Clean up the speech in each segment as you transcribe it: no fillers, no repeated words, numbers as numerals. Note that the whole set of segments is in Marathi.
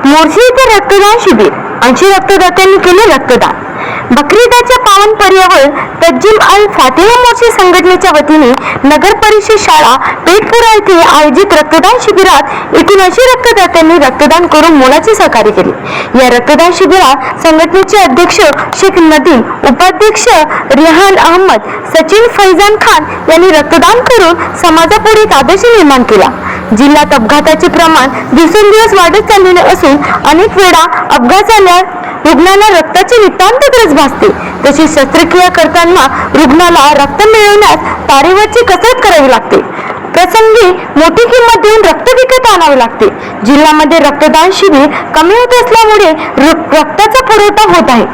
मोर्शी येथे रक्तदान शिबिर 80 रक्तदात्यांनी केले रक्तदान। बकरी ईदच्या पावन पर्यावर तज्जिम अल फातिहा मोर्शी संघटनेच्या वतीने नगर परिषद शाळा पेठपुरा येथे आयोजित रक्तदान शिबिरात एकूण 80 रक्तदात्यांनी रक्तदान करून मोलाचे सहकार्य केले। या रक्तदान शिबिरात संघटनेचे अध्यक्ष शेख नदीम, उपाध्यक्ष रिहान अहमद, सचिन फैजान खान यांनी रक्तदान करून समाजापुढे एक आदर्श निर्माण केला। जिल्ह्यात अपघाताचे प्रमाण दिवसेंदिवस वाढत चाललेले असून अनेक वेळा अपघात झाल्यास रुग्णाला रक्ताची नितांत गरज भासते। तसेच शस्त्रक्रिया करताना रुग्णाला रक्त मिळवण्यास तारेवरची कसरत करावी लागते। प्रसंगी मोठी किंमत देऊन रक्त विकत आणावे लागते। जिल्ह्यामध्ये रक्तदान शिबिर कमी होत असल्यामुळे रक्ताचा पुरवठा होत आहे।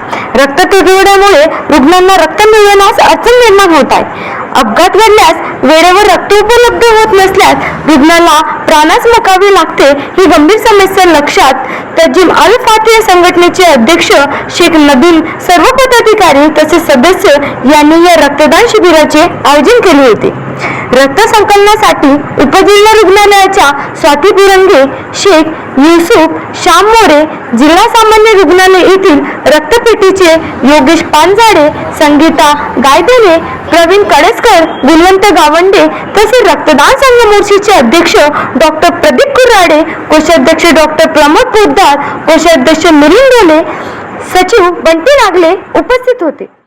रक्त तुटवड्यामुळे रुग्णांना रक्त मिळवण्यास अडचण निर्माण होत आहे। अपघात घडल्यास वेळेवर रक्त उपलब्ध होत नसल्यास रुग्णाला प्राणास मुकावे लागते। ही गंभीर समस्या लक्षात तज्जिम अल फातिहा संघटनेचे अध्यक्ष शेख नदीम, सर्व पदाधिकारी तसेच सदस्य यांनी या रक्तदान शिबिराचे आयोजन केले होते। रक्त संकलनासाठी उपजिल्हा रुग्णालयाच्या स्वाती बिरंगे, शेख युसुफ श्याम मोरे, जिल्हा सामान्य रुग्णालय येथील रक्तपेढीचे योगेश पानझाडे, संगीता गायधने, प्रवीण कळसकर, गुणवंत गावंडे तसेच रक्तदान संघ मोर्शीचे अध्यक्ष डॉक्टर प्रदीप कुर्राडे, कोषाध्यक्ष डॉक्टर प्रमोद पोद्दार, कोषाध्यक्ष मिलिंद डोले, सचिव बंटी नागले उपस्थित होते।